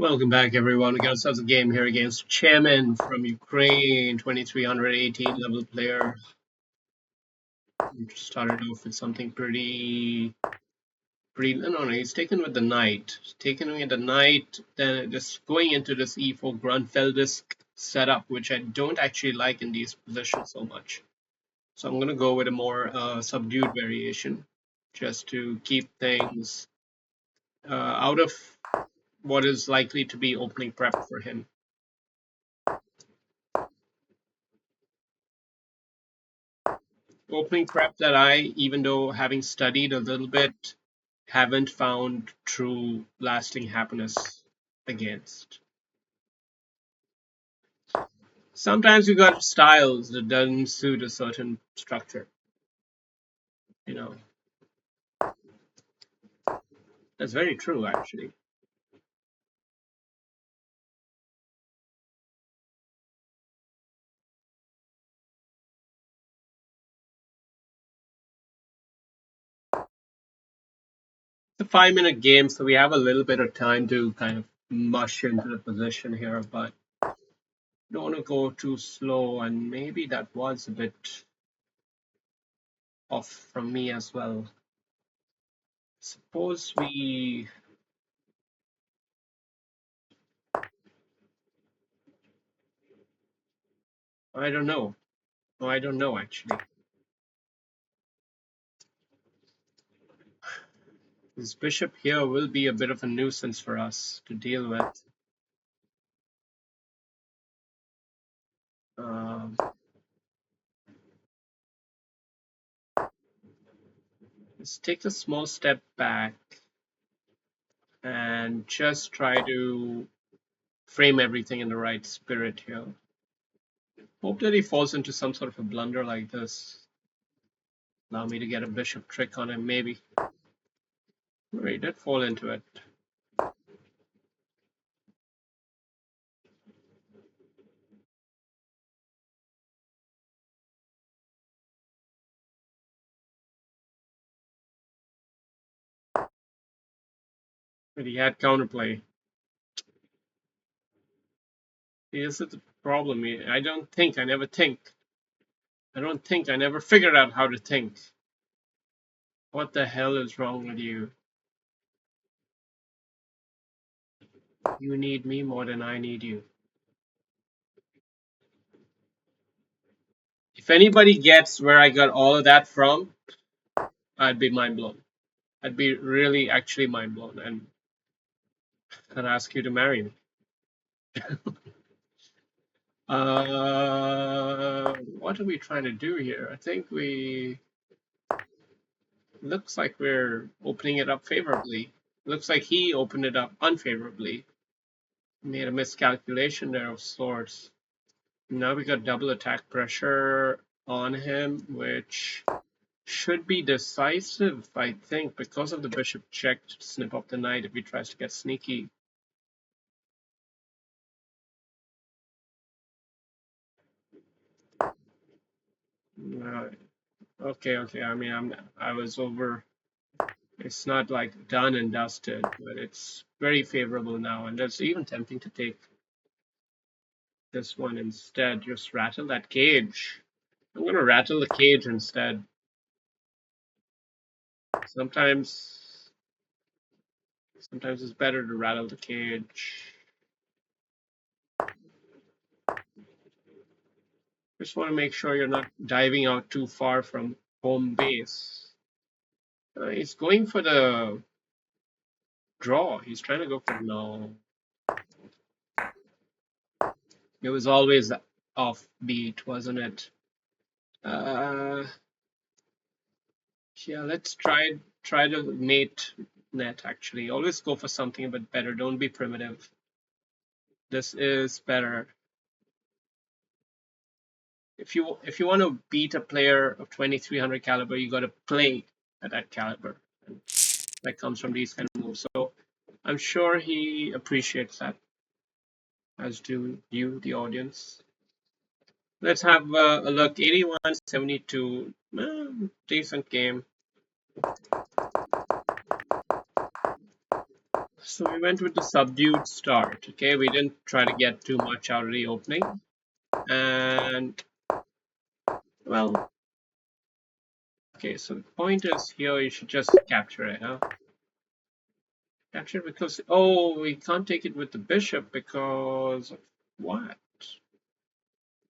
Welcome back, everyone. We got ourselves a game here against Chairman from Ukraine, 2318 level player. We started off with something pretty. No, he's taken with the knight. He's taken with the knight, then just going into this e4 Grunfeldisk setup, which I don't actually like in these positions so much. So I'm going to go with a more subdued variation, just to keep things out of what is likely to be opening prep for him. Opening prep that I, even though having studied a little bit, haven't found true lasting happiness against. Sometimes you got styles that doesn't suit a certain structure. You know, that's very true, actually. It's a 5 minute game, so we have a little bit of time to kind of mush into the position here, but don't want to go too slow, and maybe that was a bit off from me as well. Suppose we I don't know. No, I don't know actually. This bishop here will be a bit of a nuisance for us to deal with. Um, let's take a small step back and just try to frame everything in the right spirit here. Hope that he falls into some sort of a blunder like this. Allow me to get a bishop trick on him, maybe. He did fall into it. But he had counterplay. This is the problem. I don't think, I never think. I don't think, I never figured out how to think. What the hell is wrong with you? You need me more than I need you. If anybody gets where I got all of that from, I'd be mind blown. I'd be really actually mind blown, and I'd ask you to marry me. What are we trying to do here? I think looks like we're opening it up favorably. Looks like he opened it up unfavorably. Made a miscalculation there of sorts. Now we got double attack pressure on him, which should be decisive, I think, because of the bishop check to snip up the knight if he tries to get sneaky. Okay. I mean, I was over. It's not like done and dusted, but it's very favorable now, and it's even tempting to take this one instead. Just rattle that cage. I'm gonna rattle the cage instead. Sometimes it's better to rattle the cage. Just want to make sure you're not diving out too far from home base. He's going for the draw. He's trying to go for no. It was always offbeat, wasn't it? Yeah, let's try to mate net actually. Always go for something a bit better. Don't be primitive. This is better. If you want to beat a player of 2300 caliber, you got to play at that caliber. And that comes from these kind of moves. So I'm sure he appreciates that, as do you, the audience. Let's have a look. 81-72. Decent game. So we went with the subdued start. Okay, we didn't try to get too much out of the opening. And, well, okay, so the point is here you should just capture it, huh? Capture it because, oh, we can't take it with the bishop because of what?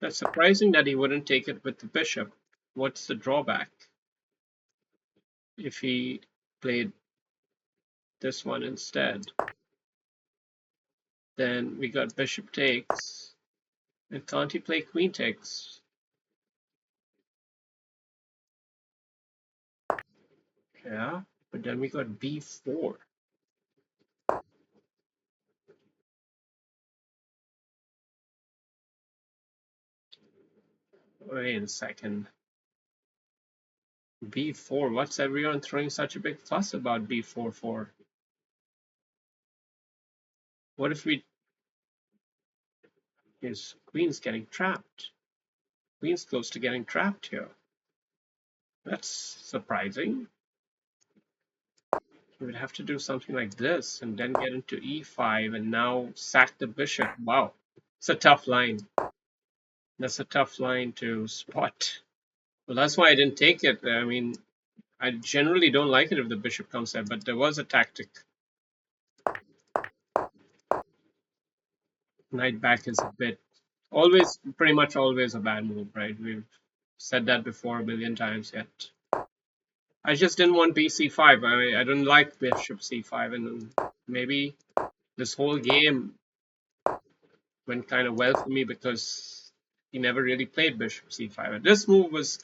That's surprising that he wouldn't take it with the bishop. What's the drawback? If he played this one instead, then we got bishop takes. And can't he play queen takes? Yeah, but then we got b4. Wait a second. b4, what's everyone throwing such a big fuss about b4 for? What if we... His queen's getting trapped. Queen's close to getting trapped here. That's surprising. We would have to do something like this and then get into e5 and now sack the bishop. Wow, it's a tough line. That's a tough line to spot. Well, that's why I didn't take it. I mean, I generally don't like it if the bishop comes there, but there was a tactic. Knight back is a bit always, pretty much always a bad move, right? We've said that before a million times yet. I just didn't want bc5. I don't like bishop c5, and maybe this whole game went kind of well for me because he never really played bishop c5. This move was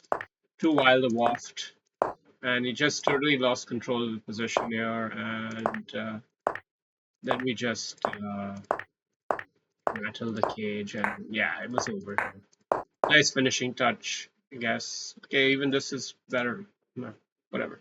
too wild a waft, and he just totally lost control of the position here, and then we just rattled the cage, and yeah, it was over here. Nice finishing touch, I guess. Okay, even this is better. No, whatever.